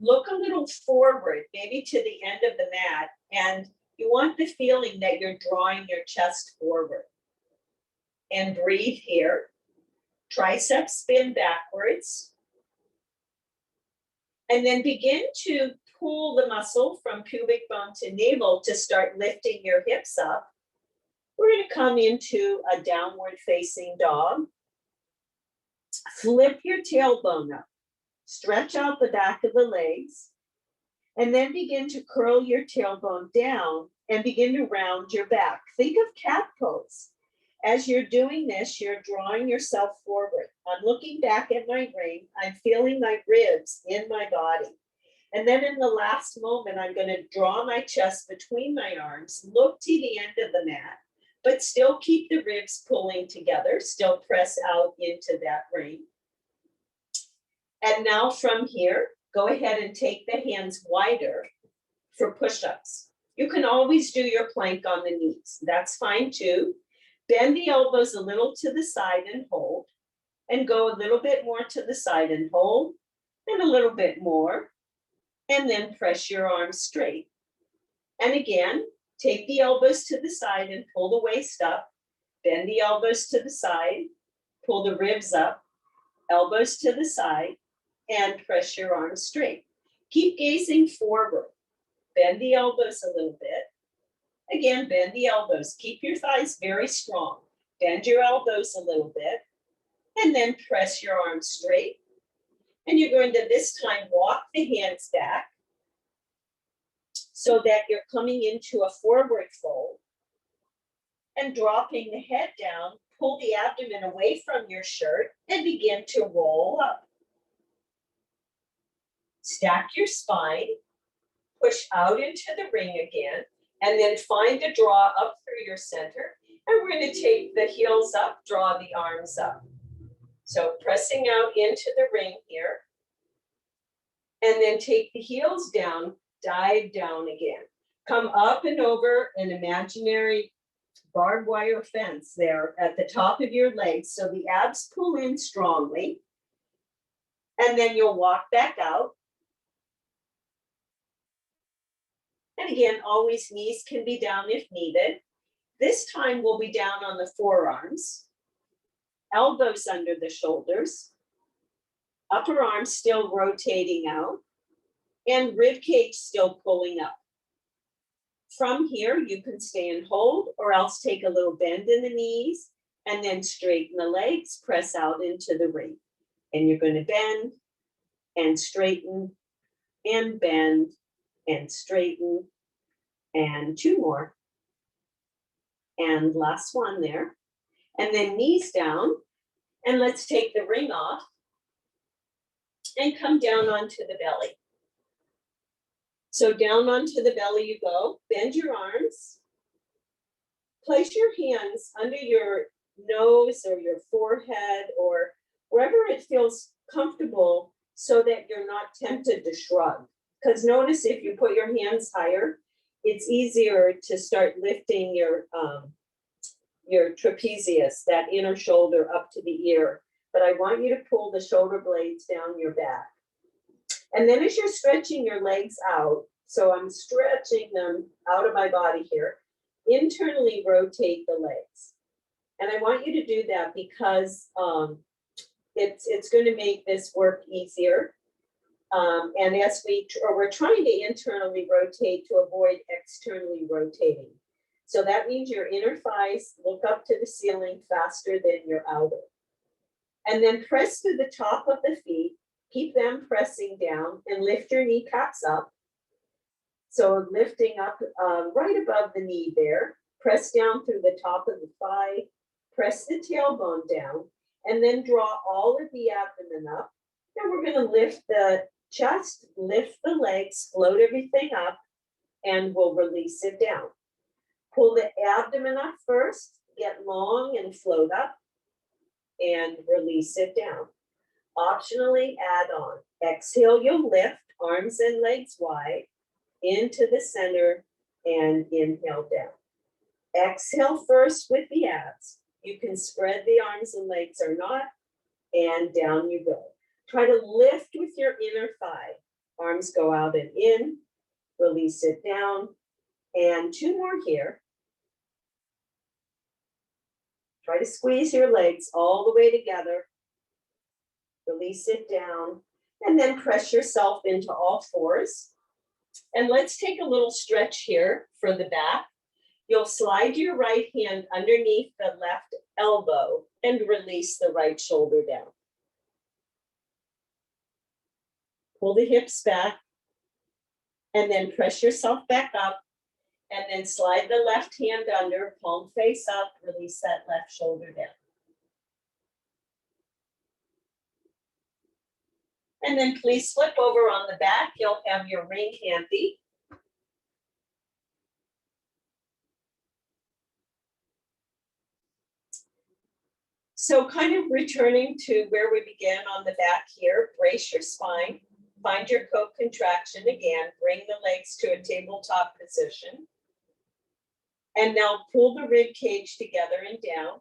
look a little forward, maybe to the end of the mat, and you want the feeling that you're drawing your chest forward. And breathe here. Triceps spin backwards. And then begin to pull the muscle from pubic bone to navel to start lifting your hips up. We're going to come into a downward facing dog. Flip your tailbone up. Stretch out the back of the legs. And then begin to curl your tailbone down and begin to round your back. Think of cat pose. As you're doing this, you're drawing yourself forward. I'm looking back at my ring. I'm feeling my ribs in my body. And then in the last moment, I'm going to draw my chest between my arms, look to the end of the mat, but still keep the ribs pulling together, still press out into that ring. And now from here, go ahead and take the hands wider for push-ups. You can always do your plank on the knees. That's fine too. Bend the elbows a little to the side and hold, and go a little bit more to the side and hold, and a little bit more, and then press your arms straight. And again, take the elbows to the side and pull the waist up, bend the elbows to the side, pull the ribs up, elbows to the side, and press your arms straight. Keep gazing forward. Bend the elbows a little bit. Again, bend the elbows. Keep your thighs very strong. Bend your elbows a little bit, and then press your arms straight. And you're going to this time walk the hands back so that you're coming into a forward fold and dropping the head down. Pull the abdomen away from your shirt and begin to roll up. Stack your spine, push out into the ring again, and then find a draw up through your center. And we're going to take the heels up, draw the arms up. So pressing out into the ring here. And then take the heels down, dive down again. Come up and over an imaginary barbed wire fence there at the top of your legs. So the abs pull in strongly. And then you'll walk back out. And again, always knees can be down if needed. This time we'll be down on the forearms, elbows under the shoulders, upper arms still rotating out, and rib cage still pulling up. From here, you can stay and hold, or else take a little bend in the knees, and then straighten the legs, press out into the ring. And you're going to bend and straighten and bend and straighten, and two more. And last one there. And then knees down, and let's take the ring off and come down onto the belly. So down onto the belly you go, bend your arms, place your hands under your nose or your forehead or wherever it feels comfortable so that you're not tempted to shrug. Because notice if you put your hands higher, it's easier to start lifting your trapezius, that inner shoulder up to the ear. But I want you to pull the shoulder blades down your back. And then as you're stretching your legs out, so I'm stretching them out of my body here, internally rotate the legs. And I want you to do that because it's going to make this work easier. And as we're trying to internally rotate to avoid externally rotating. So that means your inner thighs look up to the ceiling faster than your outer. And then press to the top of the feet, keep them pressing down and lift your kneecaps up. So lifting up right above the knee there, press down through the top of the thigh, press the tailbone down, and then draw all of the abdomen up. Then we're going to lift the chest, lift the legs, float everything up, and we'll release it down. Pull the abdomen up first, get long and float up, and release it down. Optionally add on. Exhale, you'll lift, arms and legs wide, into the center, and inhale down. Exhale first with the abs. You can spread the arms and legs or not, and down you go. Try to lift with your inner thigh. Arms go out and in, release it down, and two more here. Try to squeeze your legs all the way together. Release it down, and then press yourself into all fours. And let's take a little stretch here for the back. You'll slide your right hand underneath the left elbow and release the right shoulder down. Pull the hips back. And then press yourself back up. And then slide the left hand under, palm face up, release that left shoulder down. And then please flip over on the back. You'll have your ring handy. So kind of returning to where we began on the back here, brace your spine, find your co-contraction again, bring the legs to a tabletop position. And now pull the rib cage together and down.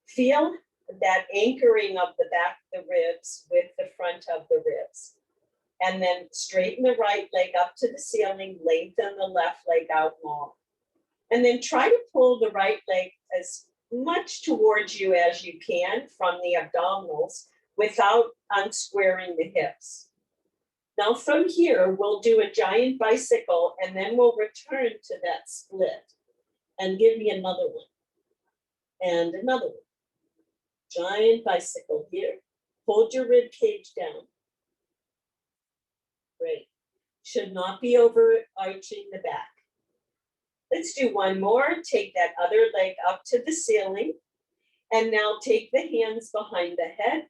Feel that anchoring of the back of the ribs with the front of the ribs. And then straighten the right leg up to the ceiling, lengthen the left leg out long. And then try to pull the right leg as much towards you as you can from the abdominals without unsquaring the hips. Now from here, we'll do a giant bicycle and then we'll return to that split. And give me another one. And another one. Giant bicycle here. Hold your rib cage down. Great. Should not be overarching the back. Let's do one more. Take that other leg up to the ceiling. And now take the hands behind the head.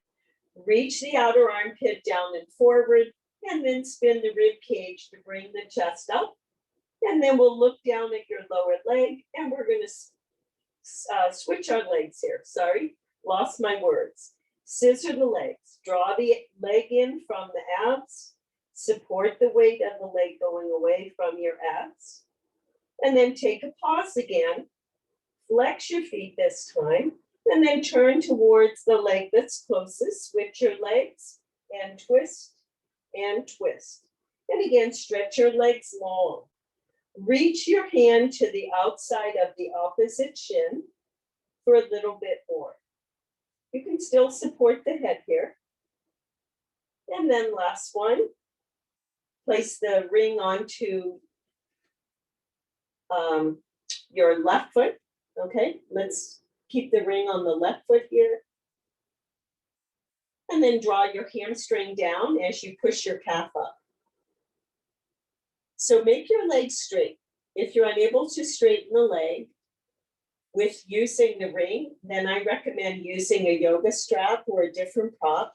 Reach the outer armpit down and forward. And then spin the rib cage to bring the chest up. And then we'll look down at your lower leg. And we're going to switch our legs here. Sorry, lost my words. Scissor the legs. Draw the leg in from the abs. Support the weight of the leg going away from your abs. And then take a pause again. Flex your feet this time. And then turn towards the leg that's closest. Switch your legs and twist and twist. And again, stretch your legs long. Reach your hand to the outside of the opposite shin for a little bit more. You can still support the head here. And then last one, place the ring onto your left foot. Okay, let's keep the ring on the left foot here. And then draw your hamstring down as you push your calf up. So make your legs straight. If you're unable to straighten the leg with using the ring, then I recommend using a yoga strap or a different prop.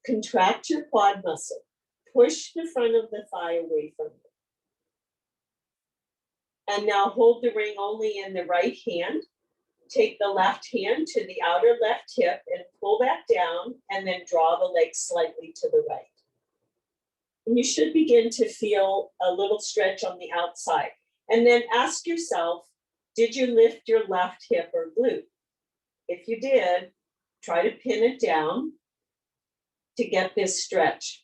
Contract your quad muscle. Push the front of the thigh away from you. And now hold the ring only in the right hand. Take the left hand to the outer left hip and pull that down and then draw the leg slightly to the right. And you should begin to feel a little stretch on the outside. And then ask yourself, did you lift your left hip or glute? If you did, try to pin it down to get this stretch.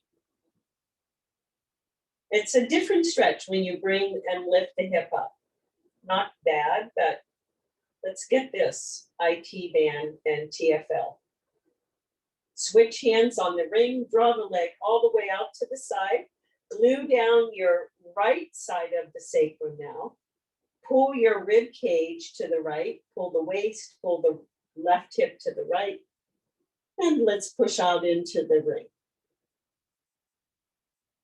It's a different stretch when you bring and lift the hip up. Not bad, but let's get this IT band and TFL. Switch hands on the ring, draw the leg all the way out to the side, glue down your right side of the sacrum now, pull your rib cage to the right, pull the waist, pull the left hip to the right, and let's push out into the ring.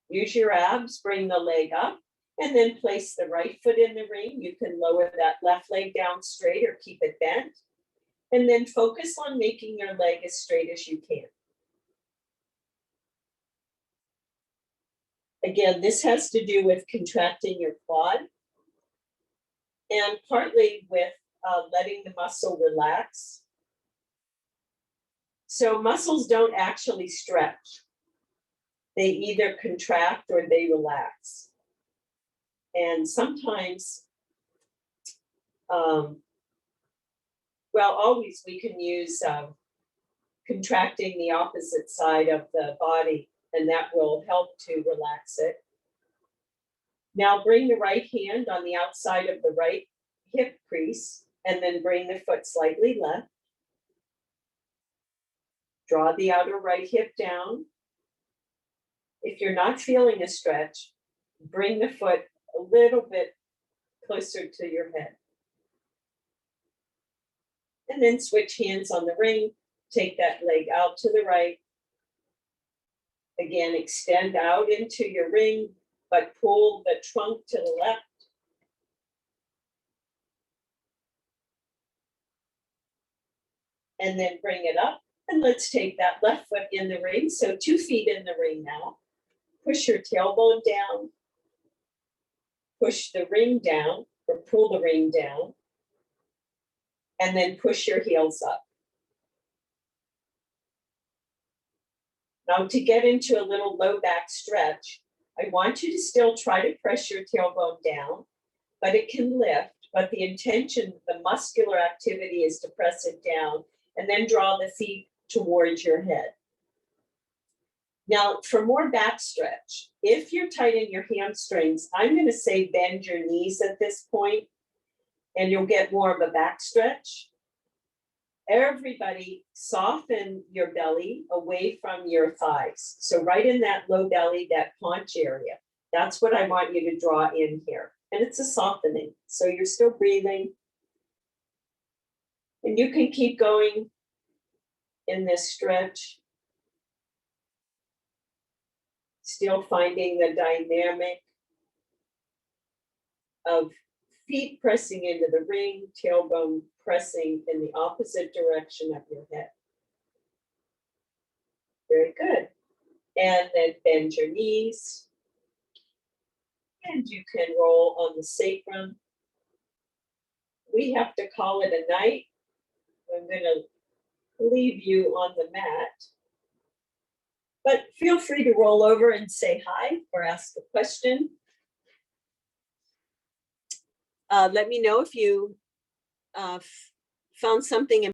Use your abs, bring the leg up, and then place the right foot in the ring. You can lower that left leg down straight or keep it bent. And then focus on making your leg as straight as you can. Again, this has to do with contracting your quad and partly with letting the muscle relax. So muscles don't actually stretch. They either contract or they relax. And sometimes, always we can use contracting the opposite side of the body, and that will help to relax it. Now bring the right hand on the outside of the right hip crease, and then bring the foot slightly left. Draw the outer right hip down. If you're not feeling a stretch, bring the foot a little bit closer to your head. And then switch hands on the ring, take that leg out to the right. Again, extend out into your ring, but pull the trunk to the left. And then bring it up. And let's take that left foot in the ring. So 2 feet in the ring now. Push your tailbone down. Push the ring down or pull the ring down. And then push your heels up. Now to get into a little low back stretch, I want you to still try to press your tailbone down, but it can lift. But the intention, the muscular activity is to press it down and then draw the feet towards your head. Now, for more back stretch, if you're tight in your hamstrings, I'm going to say bend your knees at this point, and you'll get more of a back stretch. Everybody soften your belly away from your thighs. So right in that low belly, that paunch area, that's what I want you to draw in here. And it's a softening. So you're still breathing. And you can keep going in this stretch. Still finding the dynamic of feet pressing into the ring, tailbone pressing in the opposite direction of your head. Very good. And then bend your knees. And you can roll on the sacrum. We have to call it a night. I'm going to leave you on the mat. But feel free to roll over and say hi or ask a question. Let me know if you found something